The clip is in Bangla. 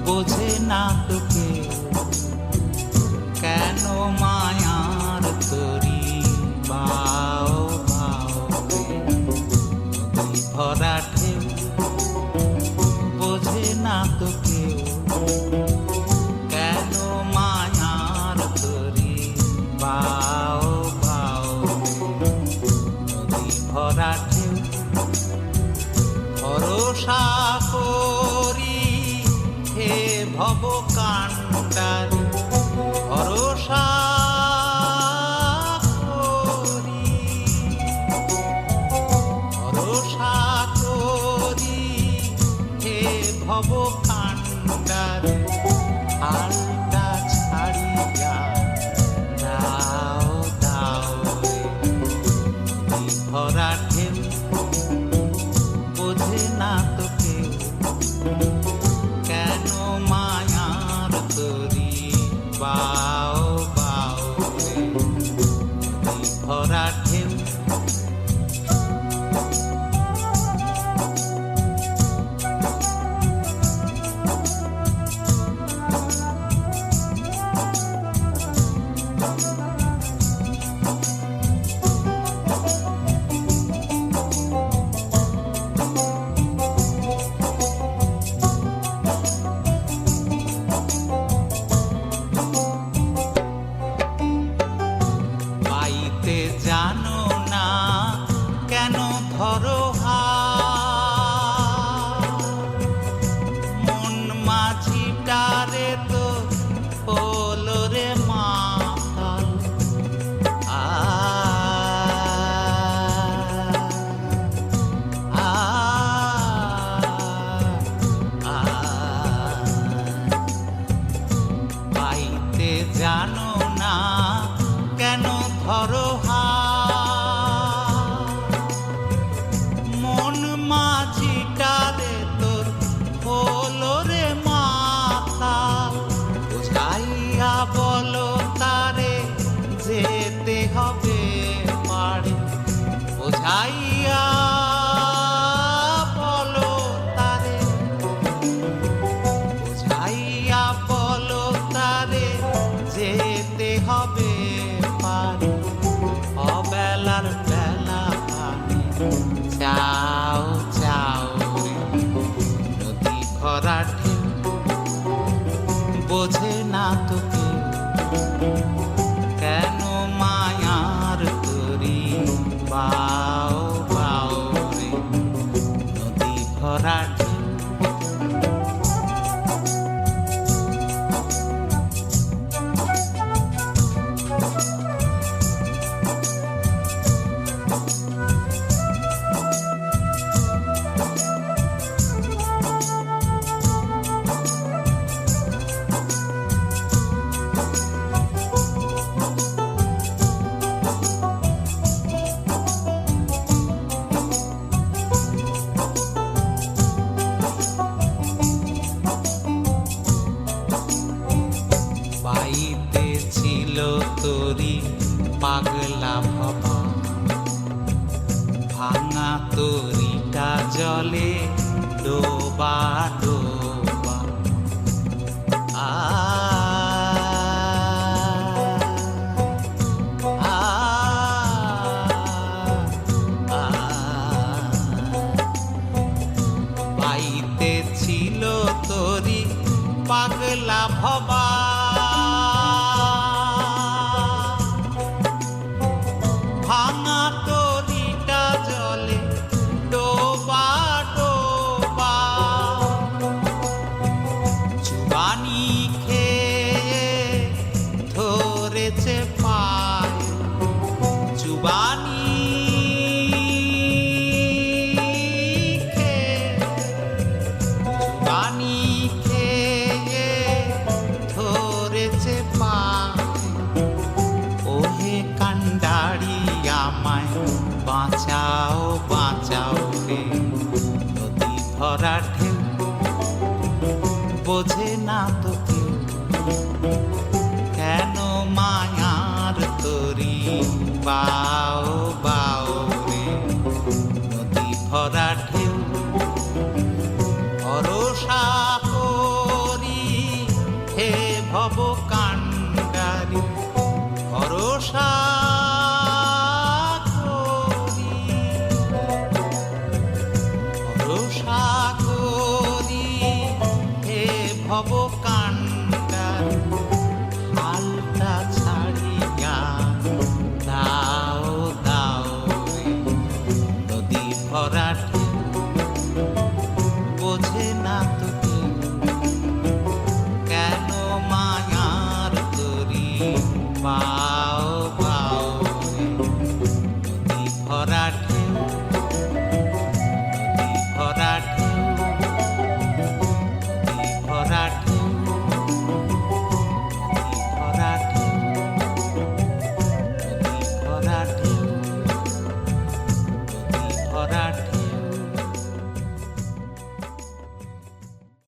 বোঝে না তোকে কেন মায়ার তরি বাও বাও নদী ভরা ঢেউ বোঝে না তোকে কেন মায়ার তরি বাও বাও নদী ভরা ঢেউ ভরসা করি হে ভব কান্ডারি ভরসা করি ভরসা করি হে ভব কান্ডারি হালটা ছাড়িয়া দাও দাও নদী ভরা ঢেউ বোঝে না তোকে কেন মায়ার তরি বাও বাও নদী ভরা ঢেউ পাইতে জানো না কেন ধরো মন মাঝিটারে তো হলো রে মাতাল আ আ আ পাইতে জানো না কেন ধরো মন মাঝিটারে তোর হলো রে মাথা বুঝাইয়া বলো তারে যেতে হবে পারে বুঝাইয়া বলো তারে বুঝাইয়া বলো তারে যেতে হবে পারে অবেলার বেলা পানি চাও চাও নদী ভরা ঢেউ বোঝে না তোকে কেন মায়ার তরি বাও বাও রে নদী ভরা ঢেউ পাইতে ছিল তোরি পাগলা ভবা ভাঙা তরিটা জলে ডোবা ডোবা আ আ আ পাইতে ছিল তোরি পাগলা ভবা ভাঙা তরিটা জলে ডোবা ডোবা চুবানি খেয়ে ধরেছে পায় চুবানি চুবানি খেয়ে ধরেছে পায় ওহে কান্ডারি আমায় বাঁচাও বাঁচাও রে নদী ভরা ঢেউ বোঝে না তোকে কেন মায়ার তরি বাও বাও রে নদী ভরা ঢেউ ভরসা ভব কান্ডা হালটা ছাড়িয়া দাও দাও রে নদী ভরা